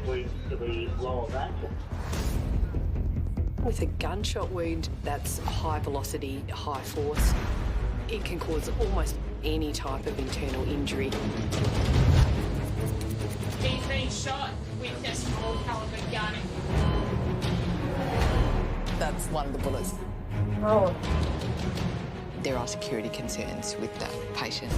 wound to the lower back. With a gunshot wound, that's high velocity, high force. It can cause almost any type of internal injury. He's been shot with a small caliber gun. That's one of the bullets. Oh. There are security concerns with that patient.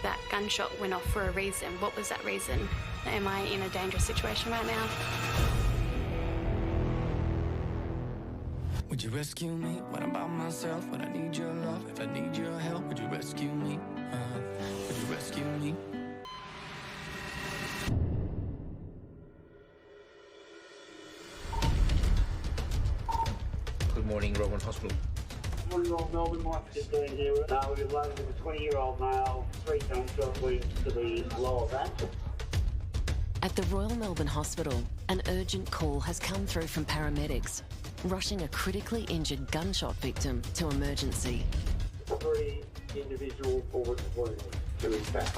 That gunshot went off for a reason. What was that reason? Am I in a dangerous situation right now? Would you rescue me when I'm by myself? When I need your love, if I need your help, would you rescue me? Would you rescue me? Good morning, Rowan Hospital. Morning, Royal Melbourne. Mike just doing here. We've loaded with a 20-year-old male, 3 gunshot wounds to the lower back. At the Royal Melbourne Hospital, an urgent call has come through from paramedics, rushing a critically injured gunshot victim to emergency. 3 individual forward wounds to his back.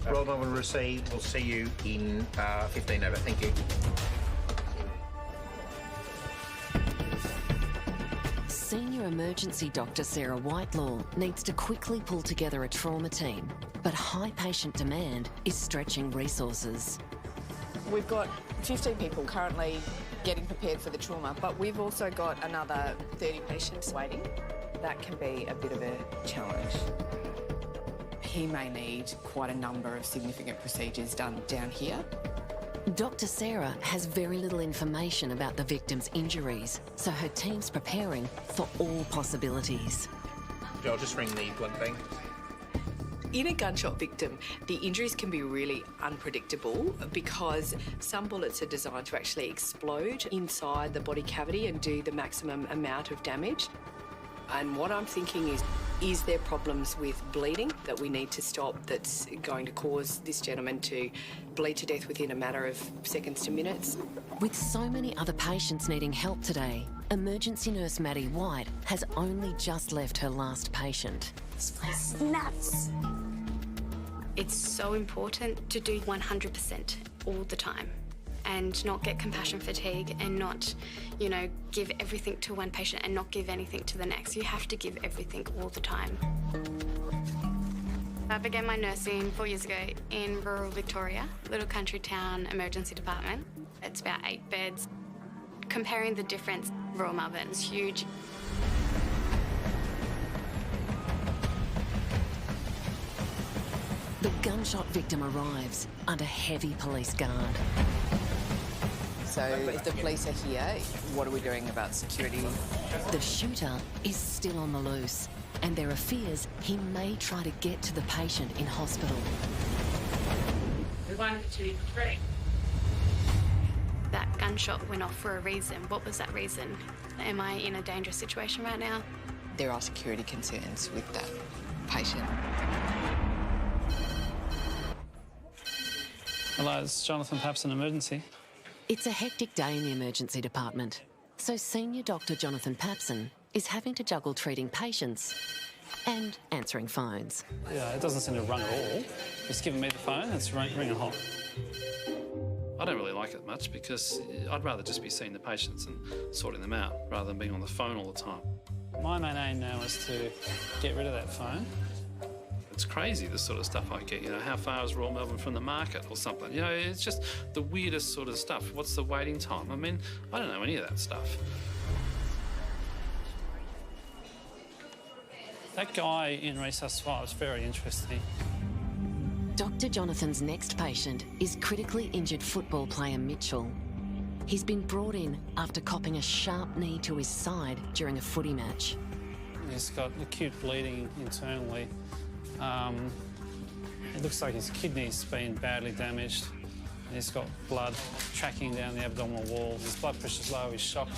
Royal Melbourne received. We'll see you in 15 over. Thank you. Senior emergency doctor Sarah Whitelaw needs to quickly pull together a trauma team, but high patient demand is stretching resources. We've got 15 people currently getting prepared for the trauma, but we've also got another 30 patients waiting. That can be a bit of a challenge. He may need quite a number of significant procedures done down here. Dr. Sarah has very little information about the victim's injuries, so her team's preparing for all possibilities. I'll just ring the blood bank. In a gunshot victim, the injuries can be really unpredictable because some bullets are designed to actually explode inside the body cavity and do the maximum amount of damage. And what I'm thinking is there problems with bleeding that we need to stop that's going to cause this gentleman to bleed to death within a matter of seconds to minutes? With so many other patients needing help today, emergency nurse Maddie White has only just left her last patient. This place is nuts. It's so important to do 100% all the time and not get compassion fatigue and not, give everything to one patient and not give anything to the next. You have to give everything all the time. I began my nursing 4 years ago in rural Victoria, little country town emergency department. It's about 8 beds. Comparing the difference, rural Melbourne is huge. The gunshot victim arrives under heavy police guard. So if the police are here, what are we doing about security? The shooter is still on the loose, and there are fears he may try to get to the patient in hospital. 1, 2, 3. That gunshot went off for a reason. What was that reason? Am I in a dangerous situation right now? There are security concerns with that patient. Hello, it's Jonathan Papson, emergency. It's a hectic day in the emergency department, so Senior Dr. Jonathan Papson is having to juggle treating patients and answering phones. Yeah, it doesn't seem to run at all. It's giving me the phone, it's ringing hot. I don't really like it much because I'd rather just be seeing the patients and sorting them out rather than being on the phone all the time. My main aim now is to get rid of that phone. It's crazy, the sort of stuff I get, how far is Royal Melbourne from the market or something? It's just the weirdest sort of stuff. What's the waiting time? I mean, I don't know any of that stuff. That guy in Resus 5 is very interesting. Dr. Jonathan's next patient is critically injured football player Mitchell. He's been brought in after copping a sharp knee to his side during a footy match. He's got acute bleeding internally. It looks like his kidney's been badly damaged. He's got blood tracking down the abdominal wall. His blood pressure's low, he's shocked.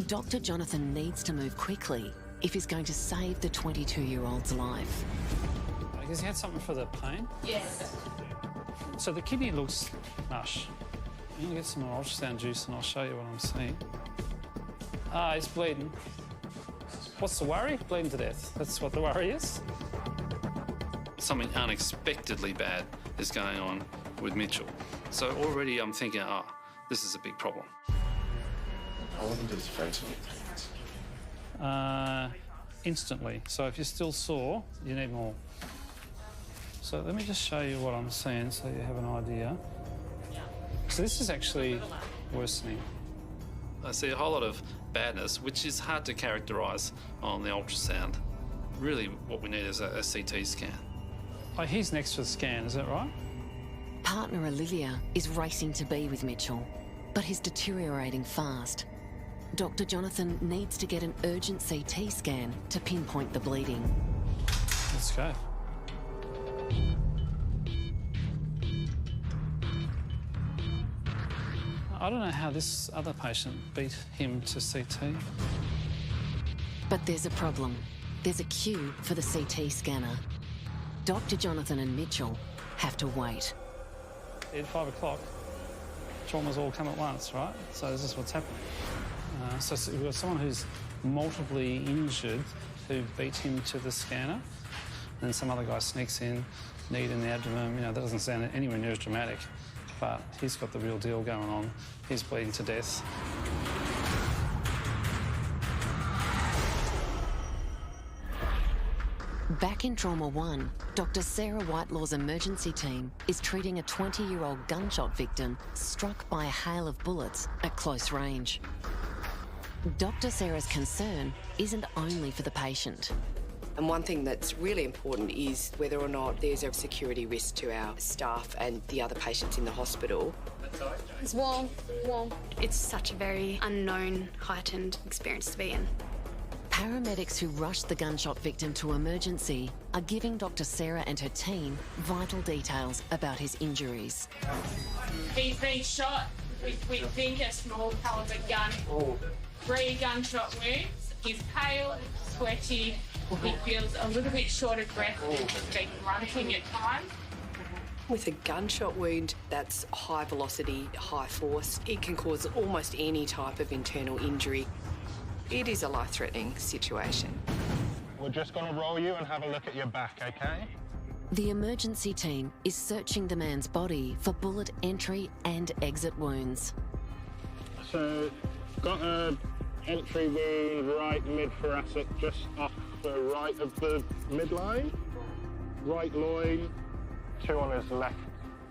Dr. Jonathan needs to move quickly if he's going to save the 22-year-old's life. Has he had something for the pain? Yes. So the kidney looks mush. I'm gonna get some more ultrasound juice and I'll show you what I'm seeing. He's bleeding. What's the worry? Bleeding to death. That's what the worry is. Something unexpectedly bad is going on with Mitchell. So already I'm thinking, this is a big problem. How long does fainting take? Instantly. So if you're still sore, you need more. So let me just show you what I'm seeing so you have an idea. So this is actually worsening. I see a whole lot of badness, which is hard to characterise on the ultrasound. Really what we need is a CT scan. Oh, he's next to the scan, is that right? Partner Olivia is racing to be with Mitchell, but he's deteriorating fast. Dr. Jonathan needs to get an urgent CT scan to pinpoint the bleeding. Let's go. I don't know how this other patient beat him to CT. But there's a problem. There's a queue for the CT scanner. Dr. Jonathan and Mitchell have to wait. At 5 o'clock, traumas all come at once, right? So this is what's happening. So we've got someone who's multiply injured who beat him to the scanner, and then some other guy sneaks in, knee in the abdomen. You know, that doesn't sound anywhere near as dramatic, but he's got the real deal going on. He's bleeding to death. Back in Trauma 1, Dr. Sarah Whitelaw's emergency team is treating a 20-year-old gunshot victim struck by a hail of bullets at close range. Dr. Sarah's concern isn't only for the patient. And one thing that's really important is whether or not there's a security risk to our staff and the other patients in the hospital. It's warm. It's such a very unknown, heightened experience to be in. Paramedics who rushed the gunshot victim to emergency are giving Dr. Sarah and her team vital details about his injuries. He's been shot with, we think, a small caliber gun. 3 gunshot wounds. He's pale, sweaty. He feels a little bit short of breath. He's been grunting at times. With a gunshot wound that's high velocity, high force, it can cause almost any type of internal injury. It is a life-threatening situation. We're just going to roll you and have a look at your back, OK? The emergency team is searching the man's body for bullet entry and exit wounds. So, got a entry wound right mid-thoracic, just off the right of the midline. Right loin, 2 on his left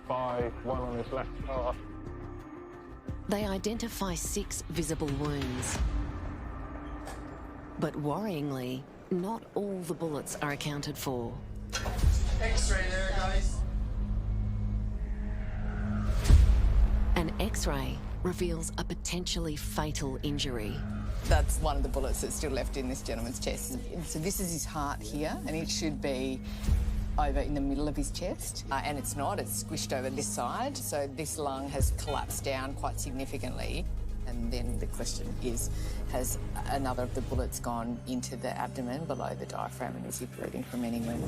thigh, 1 on his left calf. They identify 6 visible wounds. But worryingly, not all the bullets are accounted for. X-ray there, guys. An X-ray reveals a potentially fatal injury. That's one of the bullets that's still left in this gentleman's chest. So this is his heart here, and it should be over in the middle of his chest. And it's not, it's squished over this side. So this lung has collapsed down quite significantly. And then the question is, has another of the bullets gone into the abdomen below the diaphragm, and is he bleeding from anywhere?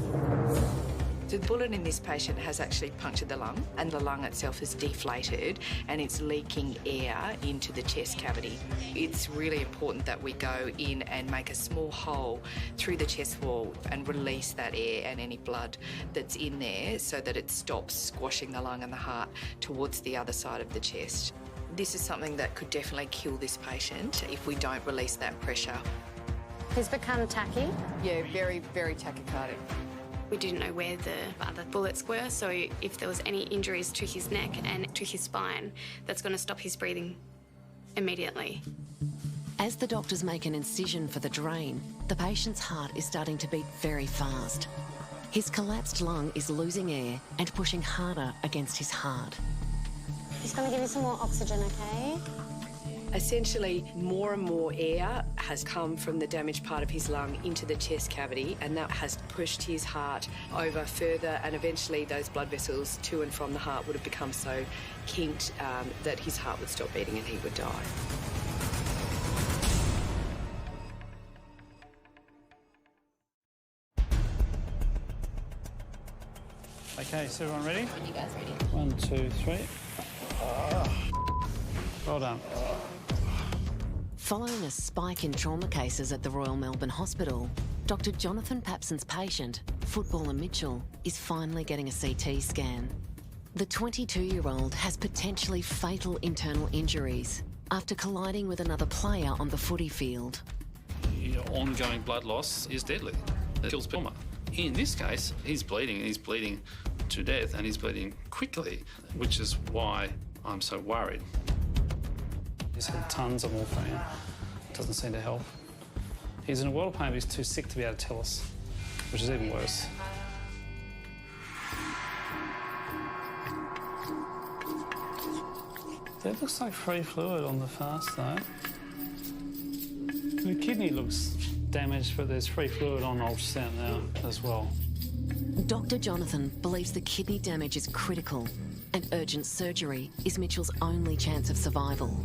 The bullet in this patient has actually punctured the lung, and the lung itself is deflated and it's leaking air into the chest cavity. It's really important that we go in and make a small hole through the chest wall and release that air and any blood that's in there so that it stops squashing the lung and the heart towards the other side of the chest. This is something that could definitely kill this patient if we don't release that pressure. He's become tacky. Yeah, very, very tachycardic. We didn't know where the other bullets were, so if there was any injuries to his neck and to his spine, that's going to stop his breathing immediately. As the doctors make an incision for the drain, the patient's heart is starting to beat very fast. His collapsed lung is losing air and pushing harder against his heart. Just going to give you some more oxygen, okay? Essentially, more and more air has come from the damaged part of his lung into the chest cavity, and that has pushed his heart over further, and eventually those blood vessels to and from the heart would have become so kinked that his heart would stop beating and he would die. Okay, so everyone ready? You guys ready? 1, 2, 3. Well done. Following a spike in trauma cases at the Royal Melbourne Hospital, Dr. Jonathan Papson's patient, footballer Mitchell, is finally getting a CT scan. The 22-year-old has potentially fatal internal injuries after colliding with another player on the footy field. Your ongoing blood loss is deadly. It kills people. In this case, he's bleeding to death, and he's bleeding quickly, which is why I'm so worried. He's had tons of morphine. Doesn't seem to help. He's in a world of pain, but he's too sick to be able to tell us, which is even worse. There looks like free fluid on the fast, though. The kidney looks damaged, but there's free fluid on ultrasound now as well. Dr. Jonathan believes the kidney damage is critical and urgent surgery is Mitchell's only chance of survival.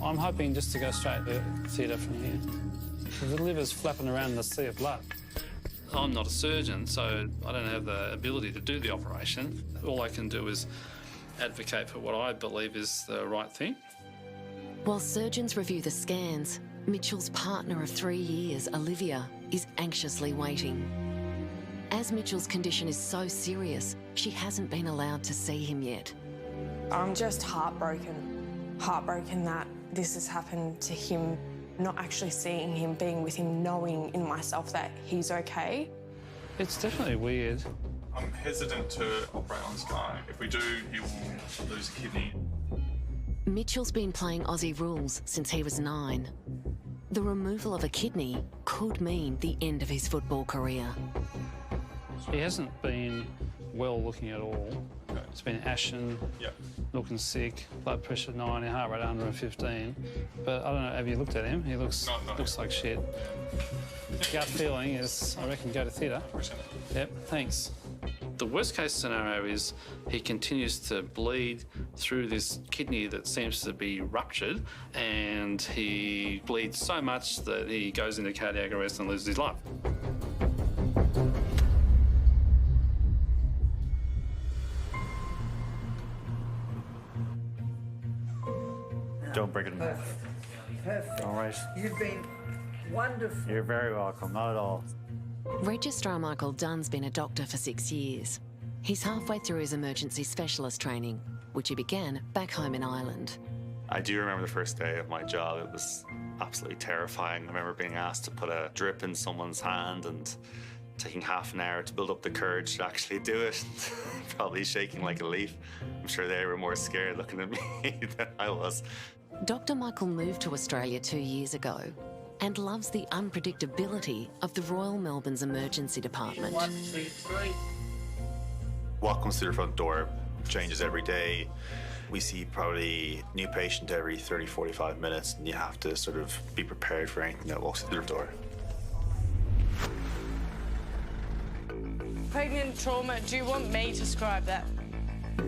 I'm hoping just to go straight to theatre from here. The liver's flapping around in the sea of blood. I'm not a surgeon, so I don't have the ability to do the operation. All I can do is advocate for what I believe is the right thing. While surgeons review the scans, Mitchell's partner of 3 years, Olivia, is anxiously waiting. As Mitchell's condition is so serious, she hasn't been allowed to see him yet. I'm just heartbroken. Heartbroken that this has happened to him, not actually seeing him, being with him, knowing in myself that he's okay. It's definitely weird. I'm hesitant to operate on this guy. If we do, he will lose a kidney. Mitchell's been playing Aussie rules since he was 9. The removal of a kidney could mean the end of his football career. He hasn't been well looking at all. It's been ashen, looking sick, blood pressure 90, heart rate 115. But I don't know, have you looked at him? He looks like shit. Gut feeling is, I reckon, go to theatre. Yep, thanks. The worst case scenario is he continues to bleed through this kidney that seems to be ruptured, and he bleeds so much that he goes into cardiac arrest and loses his life. Don't break it in half. Perfect. All right. You've been wonderful. You're very welcome, not at all. Registrar Michael Dunn's been a doctor for 6 years. He's halfway through his emergency specialist training, which he began back home in Ireland. I do remember the first day of my job. It was absolutely terrifying. I remember being asked to put a drip in someone's hand and taking half an hour to build up the courage to actually do it. Probably shaking like a leaf. I'm sure they were more scared looking at me than I was. Dr. Michael moved to Australia 2 years ago and loves the unpredictability of the Royal Melbourne's emergency department. 1, 2, 3. What comes through the front door changes every day. We see probably a new patient every 30, 45 minutes, and you have to sort of be prepared for anything that walks through the door. Pregnant trauma, do you want me to describe that?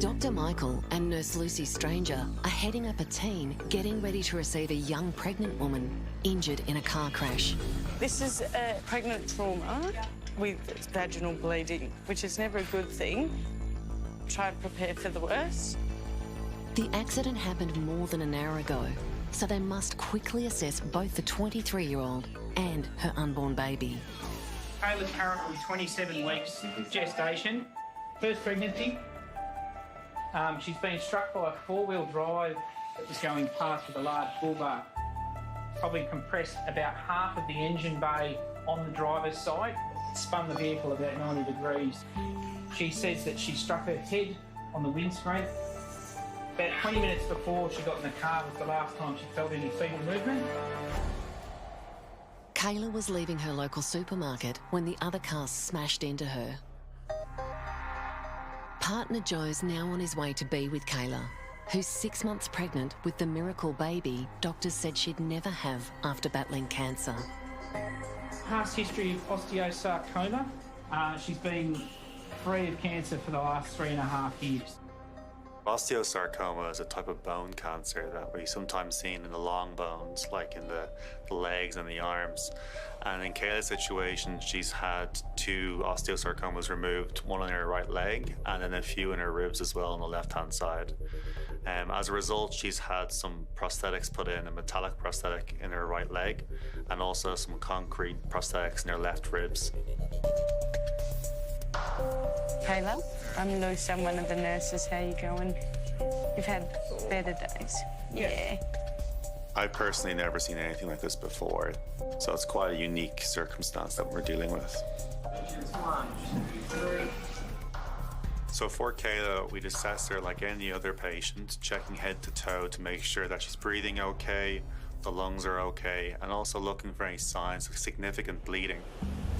Dr. Michael and nurse Lucy Stranger are heading up a team getting ready to receive a young pregnant woman injured in a car crash. This is a pregnant trauma with vaginal bleeding, which is never a good thing. Try and prepare for the worst. The accident happened more than an hour ago, so they must quickly assess both the 23-year-old and her unborn baby. Kayla's currently 27 weeks gestation, first pregnancy. She's been struck by a four-wheel drive that was going past with a large bull bar. Probably compressed about half of the engine bay on the driver's side, spun the vehicle about 90 degrees. She says that she struck her head on the windscreen. About 20 minutes before she got in the car was the last time she felt any fetal movement. Kayla was leaving her local supermarket when the other car smashed into her. Partner Joe's now on his way to be with Kayla, who's 6 months pregnant with the miracle baby doctors said she'd never have after battling cancer. Past history of osteosarcoma. She's been free of cancer for the last 3.5 years. Osteosarcoma is a type of bone cancer that we sometimes see in the long bones, like in the legs and the arms. And in Kayla's situation, she's had 2 osteosarcomas removed, one on her right leg and then a few in her ribs as well on the left-hand side. As a result, she's had some prosthetics put in, a metallic prosthetic in her right leg and also some concrete prosthetics in her left ribs. Kayla, I'm Lucy. I'm one of the nurses. How you going? You've had better days. Yeah. I've personally never seen anything like this before, so it's quite a unique circumstance that we're dealing with. So for Kayla, we'd assess her like any other patient, checking head to toe to make sure that she's breathing okay, the lungs are okay, and also looking for any signs of significant bleeding.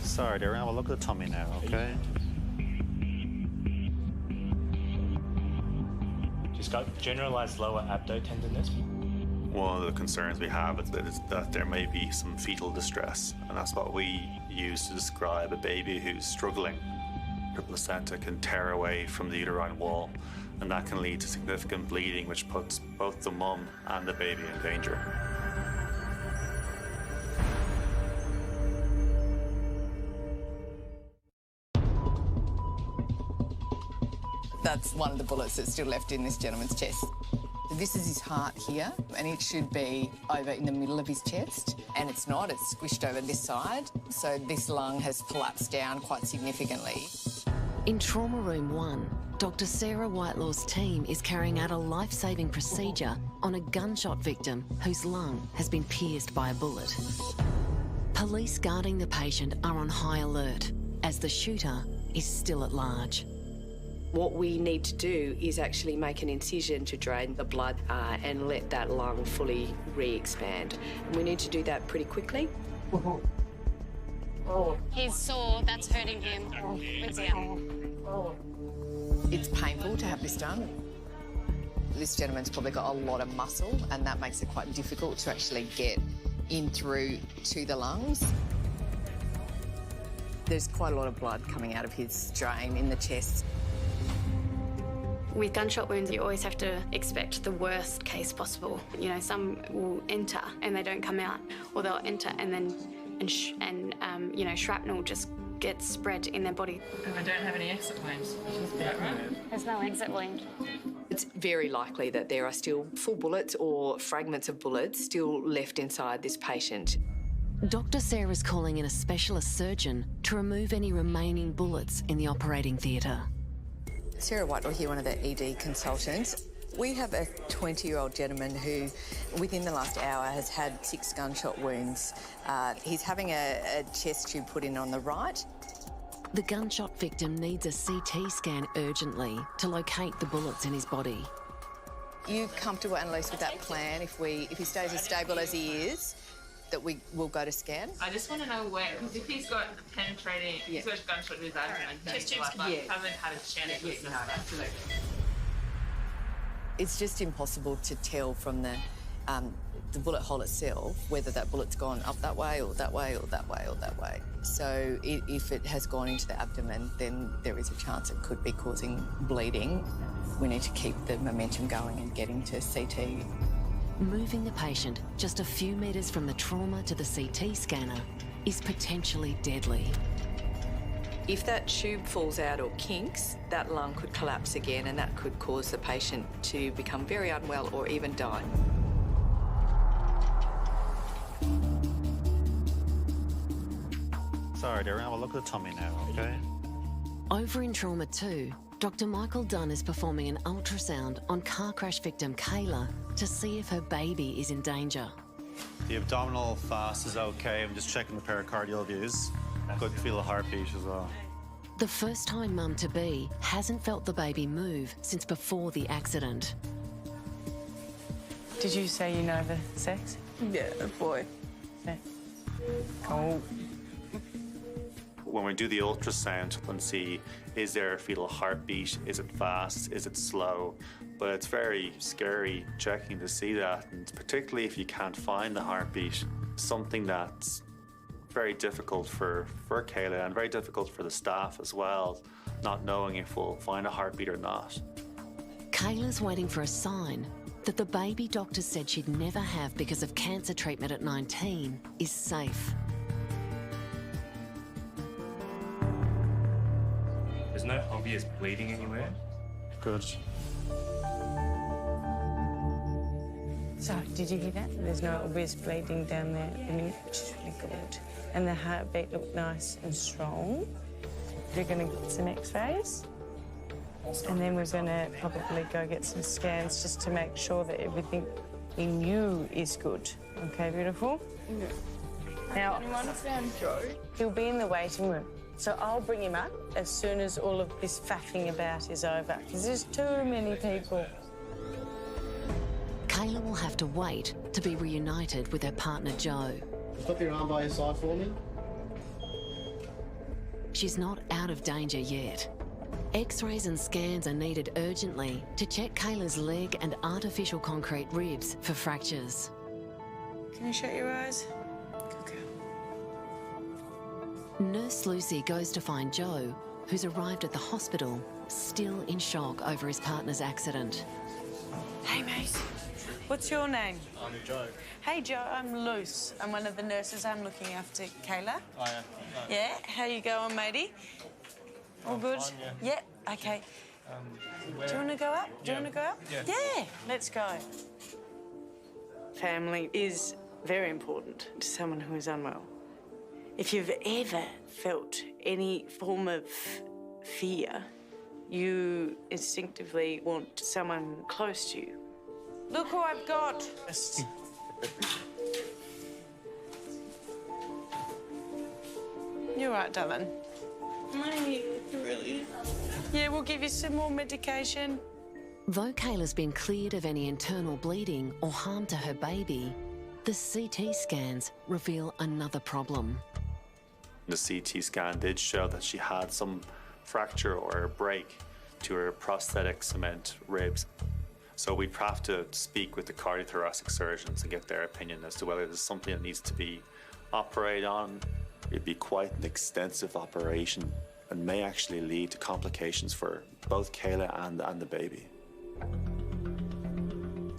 Sorry, dear. Have a look at the tummy now, okay? She's got generalized lower abdo tenderness. One of the concerns we have is that there may be some fetal distress, and that's what we use to describe a baby who's struggling. The placenta can tear away from the uterine wall, and that can lead to significant bleeding, which puts both the mum and the baby in danger. That's one of the bullets that's still left in this gentleman's chest. This is his heart here, and it should be over in the middle of his chest, and it's not. It's squished over this side, so this lung has collapsed down quite significantly. In Trauma Room 1, Dr. Sarah Whitelaw's team is carrying out a life-saving procedure on a gunshot victim whose lung has been pierced by a bullet. Police guarding the patient are on high alert, as the shooter is still at large. What we need to do is actually make an incision to drain the blood and let that lung fully re-expand. And we need to do that pretty quickly. He's sore, that's hurting him. It's painful to have this done. This gentleman's probably got a lot of muscle, and that makes it quite difficult to actually get in through to the lungs. There's quite a lot of blood coming out of his drain in the chest. With gunshot wounds, you always have to expect the worst case possible. You know, some will enter and they don't come out, or they'll enter and then, you know, shrapnel just gets spread in their body. And I don't have any exit wounds. Is that right? There's no exit wound. It's very likely that there are still full bullets or fragments of bullets still left inside this patient. Dr. Sarah's calling in a specialist surgeon to remove any remaining bullets in the operating theatre. Sarah Whitelaw here, one of the ED consultants. We have a 20-year-old gentleman who, within the last hour, has had 6 gunshot wounds. He's having a chest tube put in on the right. The gunshot victim needs a CT scan urgently to locate the bullets in his body. You comfortable, Annalise, with that plan? If he stays as stable as he is, that we will go to scan? I just want to know where, because if he's got penetrating, he's got a gunshot in his abdomen, chest tubes, haven't had a chance. No, absolutely. It's just impossible to tell from the bullet hole itself whether that bullet's gone up that way or that way or that way or that way. So if it has gone into the abdomen, then there is a chance it could be causing bleeding. We need to keep the momentum going and get him to CT. Moving the patient just a few metres from the trauma to the CT scanner is potentially deadly. If that tube falls out or kinks, that lung could collapse again, and that could cause the patient to become very unwell or even die. Sorry, dear. Have a look at the tummy now, okay? Over in Trauma 2, Dr. Michael Dunn is performing an ultrasound on car crash victim Kayla to see if her baby is in danger. The abdominal fast is okay. I'm just checking the pericardial views. Could feel a heartbeat as well. The first-time mum-to-be hasn't felt the baby move since before the accident. Did you say you know the sex? Yeah, a boy. Yeah. Cool. When we do the ultrasound and see, is there a fetal heartbeat? Is it fast? Is it slow? But it's very scary checking to see that, and particularly if you can't find the heartbeat, something that's very difficult for Kayla and very difficult for the staff as well, not knowing if we'll find a heartbeat or not. Kayla's waiting for a sign that the baby doctor said she'd never have because of cancer treatment at 19 is safe. There's no obvious bleeding anywhere. Good. So, did you hear that? There's no obvious bleeding down there at the minute, which is really good. And the heartbeat looked nice and strong. You're going to get some x-rays. And then we're going to probably go get some scans just to make sure that everything in you is good. Okay, beautiful? Yeah. Now, Can you understand Joe? He'll be in the waiting room. So I'll bring him up as soon as all of this faffing about is over, because there's too many people. Kayla will have to wait to be reunited with her partner Joe. Put your arm by your side for me. She's not out of danger yet. X-rays and scans are needed urgently to check Kayla's leg and artificial concrete ribs for fractures. Can you shut your eyes? Nurse Lucy goes to find Joe, who's arrived at the hospital, still in shock over his partner's accident. Hey, mate. What's your name? I'm Joe. Hey, Joe, I'm Luce. I'm one of the nurses. I'm looking after Kayla. Oh, yeah. Yeah? How you going, matey? All good? Fine, yeah. Okay. Do you want to go up? Do you want to go up? Yeah. Yeah, let's go. Family is very important to someone who is unwell. If you've ever felt any form of fear, you instinctively want someone close to you. Look who I've got. You're right, darling. Really? Yeah, we'll give you some more medication. Though Kayla's been cleared of any internal bleeding or harm to her baby, the CT scans reveal another problem. The CT scan did show that she had some fracture or a break to her prosthetic cement ribs. So we'd have to speak with the cardiothoracic surgeons and get their opinion as to whether there's something that needs to be operated on. It'd be quite an extensive operation and may actually lead to complications for both Kayla and the baby.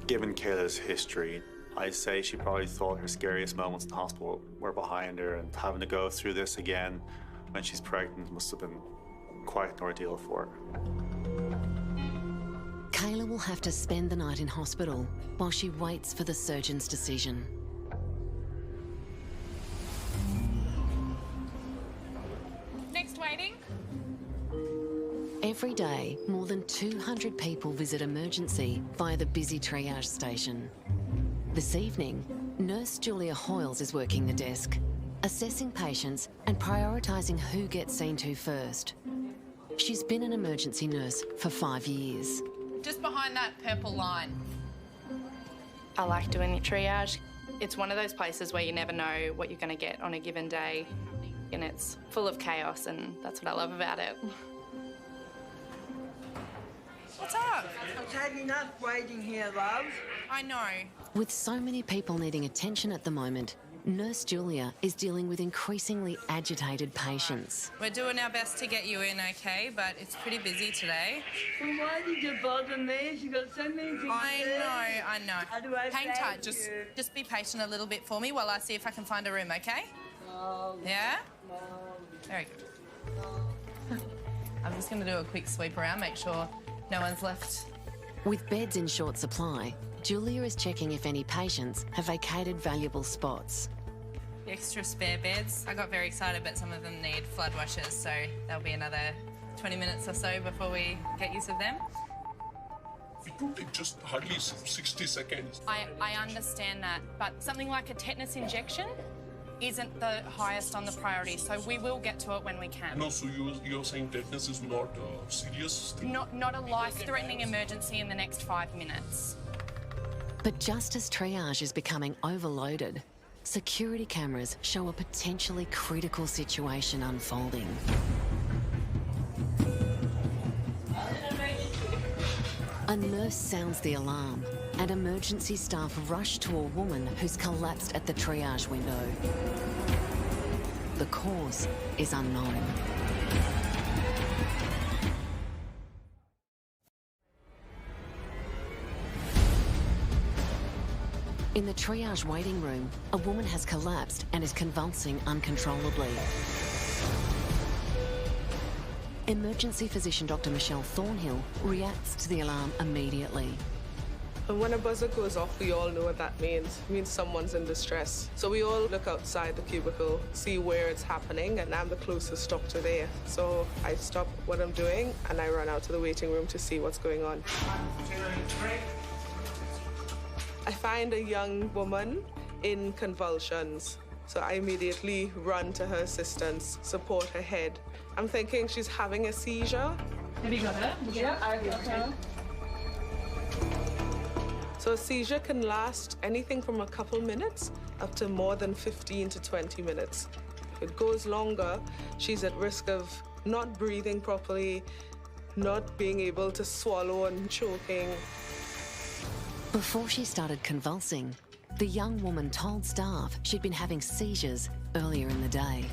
Given Kayla's history, I say she probably thought her scariest moments in hospital were behind her, and having to go through this again when she's pregnant must have been quite an ordeal for her. Kayla will have to spend the night in hospital while she waits for the surgeon's decision. Next waiting. Every day, more than 200 people visit emergency via the busy triage station. This evening, Nurse Julia Hoyles is working the desk, assessing patients and prioritising who gets seen to first. She's been an emergency nurse for 5 years. Just behind that purple line. I like doing the triage. It's one of those places where you never know what you're going to get on a given day, and it's full of chaos, and that's what I love about it. What's up? I've had enough waiting here, love. I know. With so many people needing attention at the moment, Nurse Julia is dealing with increasingly agitated patients. We're doing our best to get you in, okay, but it's pretty busy today. Well, why did you bother me? You got so many things I know. How do I Hang tight, thank you? just be patient a little bit for me while I see if I can find a room, okay? No. Yeah? No. Very good. I'm just going to do a quick sweep around, make sure no one's left. With beds in short supply, Julia is checking if any patients have vacated valuable spots. The extra spare beds. I got very excited, but some of them need flood washers, so there'll be another 20 minutes or so before we get use of them. It will take just hardly 60 seconds. I understand that, but something like a tetanus injection isn't the highest on the priority, so we will get to it when we can. No, so you're saying tetanus is not a serious thing? Not a life-threatening emergency in the next 5 minutes. But just as triage is becoming overloaded, security cameras show a potentially critical situation unfolding. A nurse sounds the alarm, and emergency staff rush to a woman who's collapsed at the triage window. The cause is unknown. In the triage waiting room, a woman has collapsed and is convulsing uncontrollably. Emergency physician Dr. Michelle Thornhill reacts to the alarm immediately. And when a buzzer goes off, we all know what that means. It means someone's in distress. So we all look outside the cubicle, see where it's happening, and I'm the closest doctor there. So I stop what I'm doing and I run out to the waiting room to see what's going on. 1, 2, 3. I find a young woman in convulsions. So I immediately run to her assistance, support her head. I'm thinking she's having a seizure. Have you got her? Yeah, I got her. So a seizure can last anything from a couple minutes up to more than 15 to 20 minutes. If it goes longer, she's at risk of not breathing properly, not being able to swallow and choking. Before she started convulsing, the young woman told staff she'd been having seizures earlier in the day.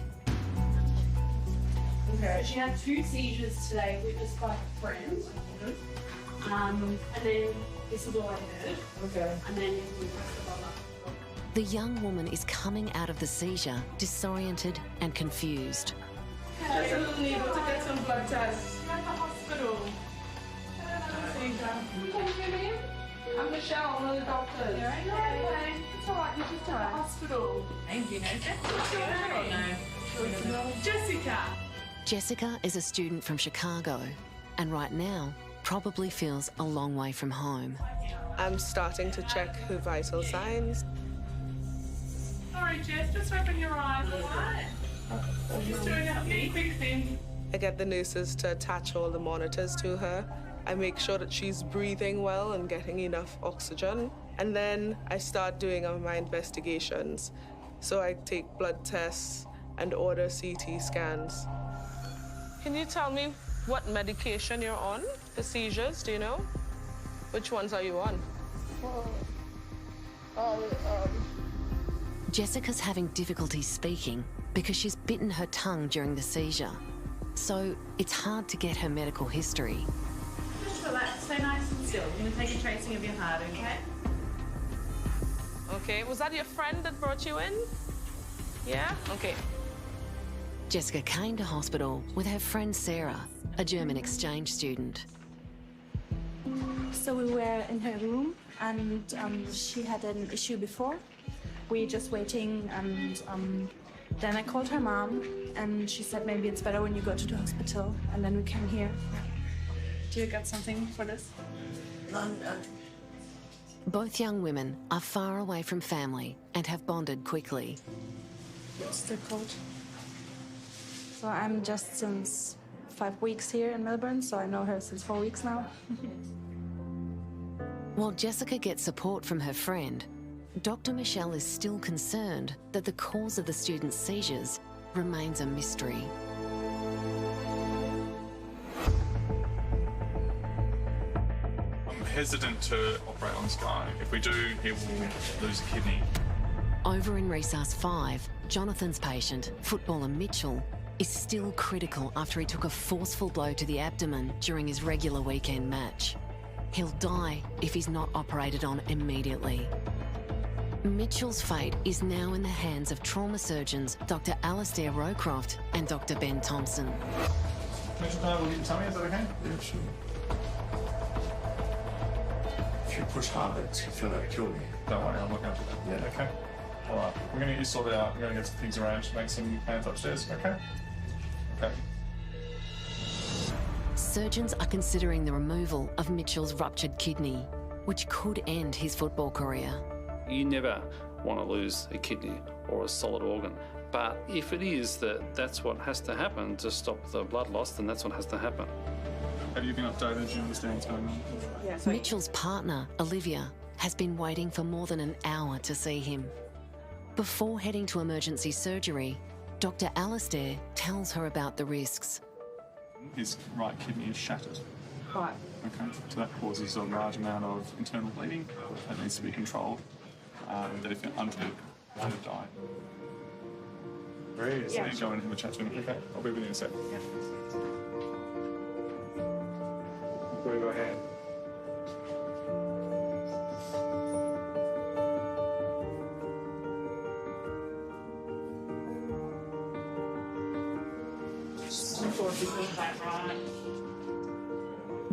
Okay. She had 2 seizures today, witnessed by a friend. And then this is all I heard. Okay. And then The young woman is coming out of the seizure disoriented and confused. Just a little needle to get some blood tests. You're at the hospital. I'm Michelle, one of the doctors. Yeah, okay. It's all right, you just at the hospital. Thank you. What's your name? Jessica. Jessica is a student from Chicago and right now probably feels a long way from home. I'm starting to check her vital signs. Sorry, Jess, just open your eyes, all right? Just doing a quick thing. I get the nurses to attach all the monitors to her. I make sure that she's breathing well and getting enough oxygen. And then I start doing my investigations. So I take blood tests and order CT scans. Can you tell me what medication you're on for seizures? Do you know? Which ones are you on? Jessica's having difficulty speaking because she's bitten her tongue during the seizure. So it's hard to get her medical history. Just relax, stay nice and still. I'm going to take a tracing of your heart, okay? Okay, was that your friend that brought you in? Yeah? Okay. Jessica came to hospital with her friend Sarah, a German exchange student. So we were in her room and she had an issue before. We're just waiting and then I called her mom and she said maybe it's better when you go to the hospital and then we came here. Do you got something for this? Both young women are far away from family and have bonded quickly. What's the code? So I'm just since 5 weeks here in Melbourne, so I know her since 4 weeks now. While Jessica gets support from her friend, Dr. Michelle is still concerned that the cause of the student's seizures remains a mystery. I'm hesitant to operate on this guy. If we do, he will lose a kidney. Over in Resus 5, Jonathan's patient, footballer Mitchell, is still critical after he took a forceful blow to the abdomen during his regular weekend match. He'll die if he's not operated on immediately. Mitchell's fate is now in the hands of trauma surgeons Dr. Alastair Rowcroft and Dr. Ben Thompson. Mitchell, can I look at your tummy? Is that okay? Yeah, sure. If you push harder, it's gonna kill me. Don't worry, I'm looking after that. Yeah. Okay. All right. We're going to get you sorted out. We're going to get some things arranged, make some plans upstairs. Okay? Okay. Surgeons are considering the removal of Mitchell's ruptured kidney, which could end his football career. You never want to lose a kidney or a solid organ. But if it is that's what has to happen to stop the blood loss, then that's what has to happen. Have you been updated? Do you understand what's going on? Yeah, Mitchell's partner, Olivia, has been waiting for more than an hour to see him. Before heading to emergency surgery, Dr. Alastair tells her about the risks. His right kidney is shattered. Right. Okay, so that causes a large amount of internal bleeding that needs to be controlled. That if you're untreated, you could die. Breathe. So you go in and have a chat to him. Okay, I'll be with you in a sec. Yeah. Before we go ahead.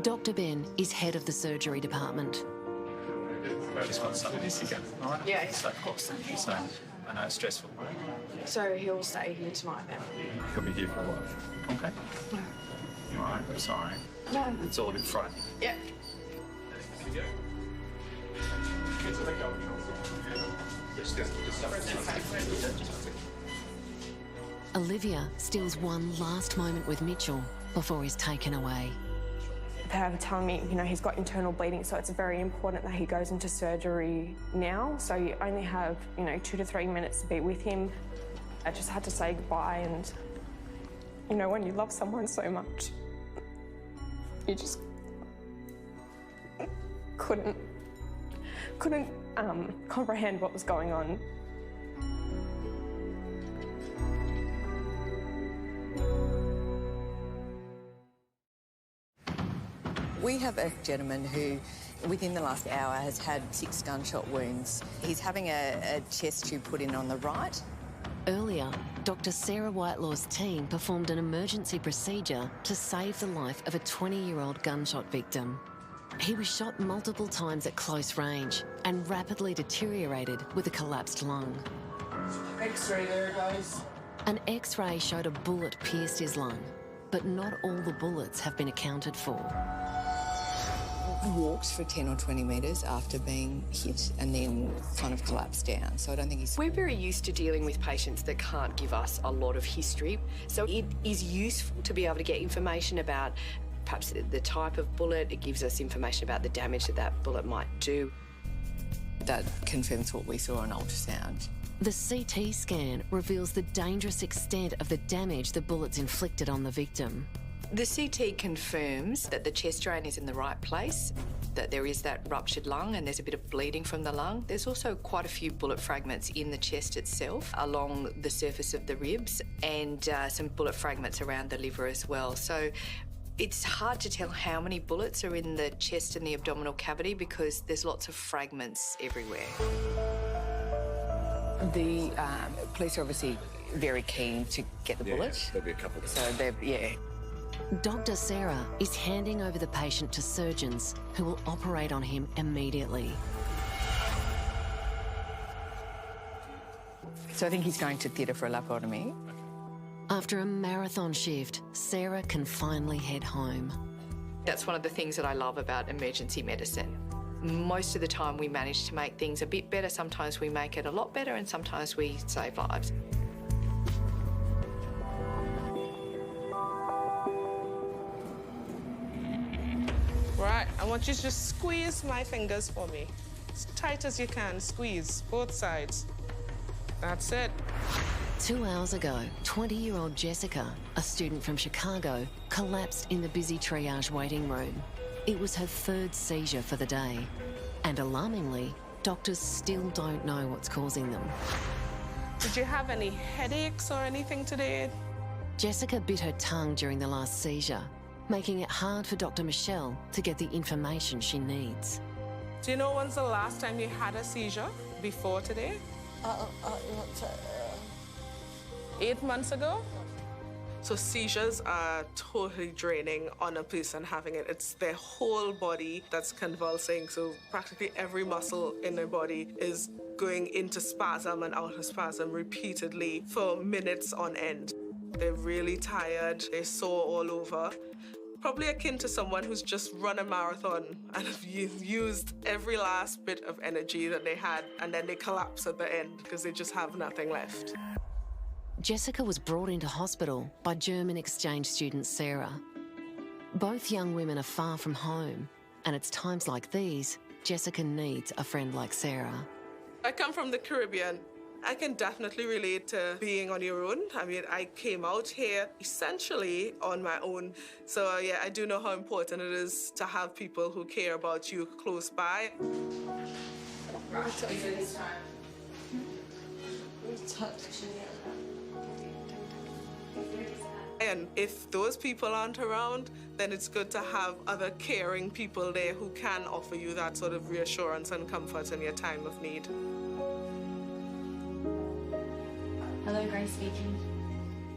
Dr. Ben is head of the surgery department. I just want some of this again, all right? Yeah. So, of course. So, I know it's stressful. So he'll stay here tonight then? He'll be here for a while. Okay? All right, I'm sorry. No. It's all a bit frightening. Yep. Olivia steals one last moment with Mitchell before he's taken away. They were telling me, you know, he's got internal bleeding, so it's very important that he goes into surgery now. So you only have, you know, 2 to 3 minutes to be with him. I just had to say goodbye, and, you know, when you love someone so much, you just couldn't comprehend what was going on. We have a gentleman who, within the last hour, has had 6 gunshot wounds. He's having a chest tube put in on the right. Earlier, Dr. Sarah Whitelaw's team performed an emergency procedure to save the life of a 20-year-old gunshot victim. He was shot multiple times at close range and rapidly deteriorated with a collapsed lung. X-ray there, guys. An X-ray showed a bullet pierced his lung, but not all the bullets have been accounted for. Walked for 10 or 20 metres after being hit and then kind of collapsed down. So I don't think he's... We're very used to dealing with patients that can't give us a lot of history. So it is useful to be able to get information about perhaps the type of bullet. It gives us information about the damage that that bullet might do. That confirms what we saw on ultrasound. The CT scan reveals the dangerous extent of the damage the bullets inflicted on the victim. The CT confirms that the chest drain is in the right place, that there is that ruptured lung and there's a bit of bleeding from the lung. There's also quite a few bullet fragments in the chest itself, along the surface of the ribs, and some bullet fragments around the liver as well. So it's hard to tell how many bullets are in the chest and the abdominal cavity because there's lots of fragments everywhere. The police are obviously very keen to get the bullet. There'll be a couple. So they're, yeah. Dr. Sarah is handing over the patient to surgeons who will operate on him immediately. So I think he's going to theatre for a laparotomy. After a marathon shift, Sarah can finally head home. That's one of the things that I love about emergency medicine. Most of the time we manage to make things a bit better. Sometimes we make it a lot better and sometimes we save lives. Right, I want you to just squeeze my fingers for me. As tight as you can, squeeze, both sides. That's it. 2 hours ago, 20-year-old Jessica, a student from Chicago, collapsed in the busy triage waiting room. It was her 3rd seizure for the day. And alarmingly, doctors still don't know what's causing them. Did you have any headaches or anything today? Jessica bit her tongue during the last seizure, making it hard for Dr. Michelle to get the information she needs. Do you know when's the last time you had a seizure? Before today? 8 months ago? So seizures are totally draining on a person having it. It's their whole body that's convulsing. So practically every muscle in their body is going into spasm and out of spasm repeatedly for minutes on end. They're really tired, they're sore all over. Probably akin to someone who's just run a marathon and have used every last bit of energy that they had, and then they collapse at the end because they just have nothing left. Jessica was brought into hospital by German exchange student Sarah. Both young women are far from home, and it's times like these Jessica needs a friend like Sarah. I come from the Caribbean. I can definitely relate to being on your own. I mean, I came out here essentially on my own. So yeah, I do know how important it is to have people who care about you close by. And if those people aren't around, then it's good to have other caring people there who can offer you that sort of reassurance and comfort in your time of need. Hello, Grace speaking.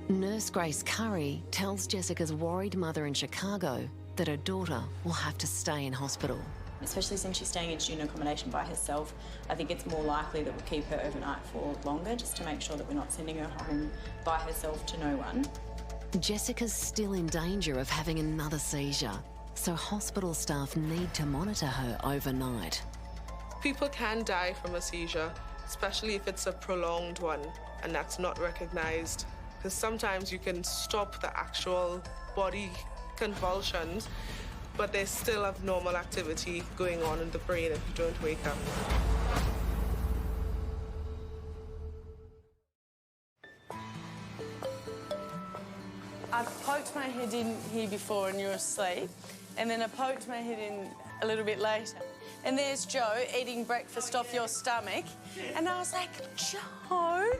Nurse Grace Curry tells Jessica's worried mother in Chicago that her daughter will have to stay in hospital. Especially since she's staying in student accommodation by herself, I think it's more likely that we'll keep her overnight for longer, just to make sure that we're not sending her home by herself to no one. Jessica's still in danger of having another seizure, so hospital staff need to monitor her overnight. People can die from a seizure, especially if it's a prolonged one, and that's not recognised. Because sometimes you can stop the actual body convulsions, but there's still abnormal activity going on in the brain if you don't wake up. I poked my head in here before and you were asleep, and then I poked my head in a little bit later. And there's Joe eating breakfast off your stomach, and I was like, Joe?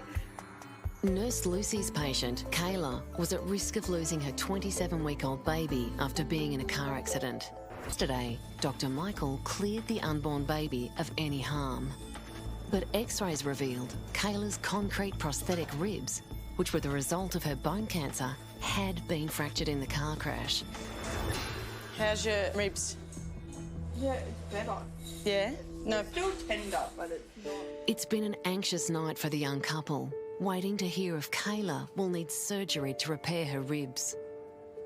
Nurse Lucy's patient, Kayla, was at risk of losing her 27-week-old baby after being in a car accident. Yesterday, Dr. Michael cleared the unborn baby of any harm. But X-rays revealed Kayla's concrete prosthetic ribs, which were the result of her bone cancer, had been fractured in the car crash. How's your ribs? Yeah, it's better. Yeah? No. It's still tender, but it's not. It's been an anxious night for the young couple, waiting to hear if Kayla will need surgery to repair her ribs.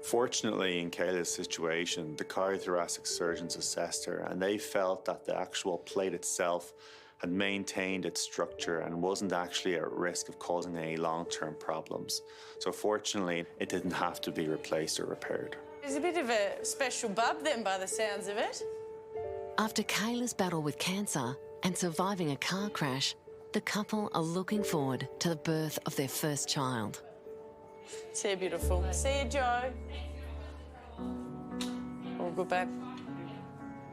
Fortunately, in Kayla's situation, the cardiothoracic surgeons assessed her and they felt that the actual plate itself had maintained its structure and wasn't actually at risk of causing any long-term problems. So fortunately, it didn't have to be replaced or repaired. There's a bit of a special bub then by the sounds of it. After Kayla's battle with cancer and surviving a car crash, the couple are looking forward to the birth of their first child. See you, beautiful. See you, Joe. All good, babe.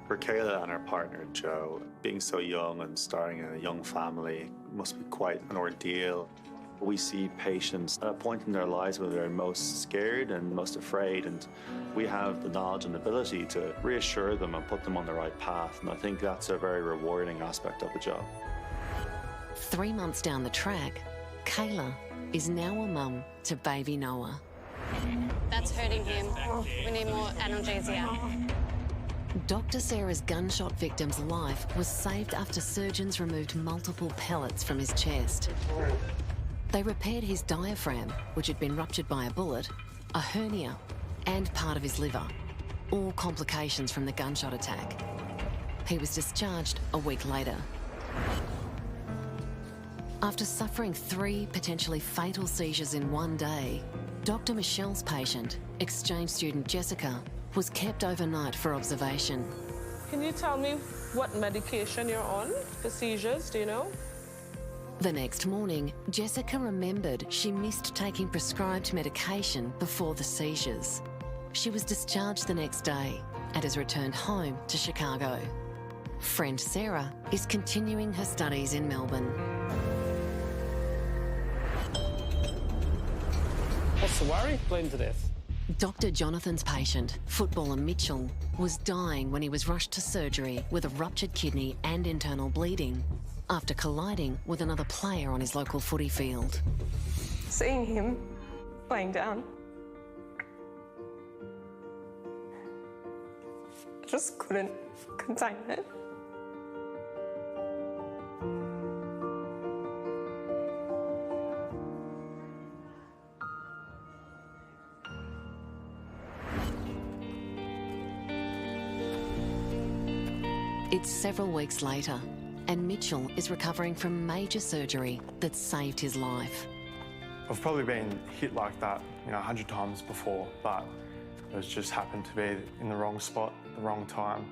For Kayla and her partner, Joe, being so young and starting a young family must be quite an ordeal. We see patients at a point in their lives where they're most scared and most afraid, and we have the knowledge and ability to reassure them and put them on the right path, and I think that's a very rewarding aspect of the job. 3 months down the track, Kayla is now a mum to baby Noah. That's hurting him. We need more analgesia. Dr. Sarah's gunshot victim's life was saved after surgeons removed multiple pellets from his chest. They repaired his diaphragm, which had been ruptured by a bullet, a hernia, and part of his liver, all complications from the gunshot attack. He was discharged a week later. After suffering 3 potentially fatal seizures in one day, Dr. Michelle's patient, exchange student Jessica, was kept overnight for observation. Can you tell me what medication you're on for seizures, do you know? The next morning, Jessica remembered she missed taking prescribed medication before the seizures. She was discharged the next day and has returned home to Chicago. Friend Sarah is continuing her studies in Melbourne. What's the worry? Bleeding to death. Dr. Jonathan's patient, footballer Mitchell, was dying when he was rushed to surgery with a ruptured kidney and internal bleeding after colliding with another player on his local footy field. Seeing him laying down, I just couldn't contain it. It's several weeks later, and Mitchell is recovering from major surgery that saved his life. I've probably been hit like that, 100 times before, but it just happened to be in the wrong spot, the wrong time.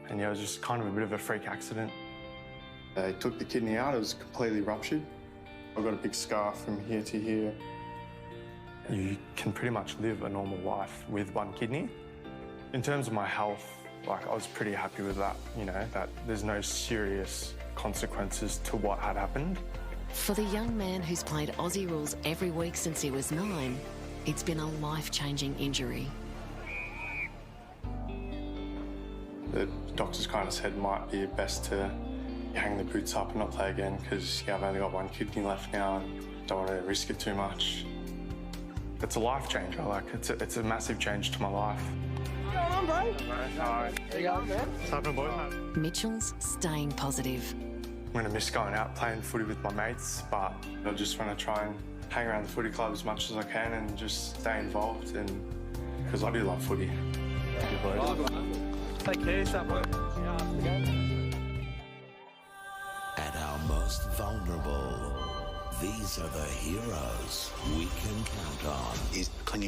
And it was just kind of a bit of a freak accident. They took the kidney out, it was completely ruptured. I've got a big scar from here to here. You can pretty much live a normal life with one kidney. In terms of my health, I was pretty happy with that, that there's no serious consequences to what had happened. For the young man who's played Aussie rules every week since he was 9, it's been a life-changing injury. The doctors kind of said it might be best to hang the boots up and not play again because I've only got one kidney left now and don't want to risk it too much. It's a life changer, it's a massive change to my life. going on, bro? How you going, man? What's happening, boys? Mitchell's staying positive. I'm going to miss going out playing footy with my mates, but I just want to try and hang around the footy club as much as I can and just stay involved, and because I do love footy. Thank you, boys. Take care of yourself, bro. At our most vulnerable, these are the heroes we can count on. He's clinging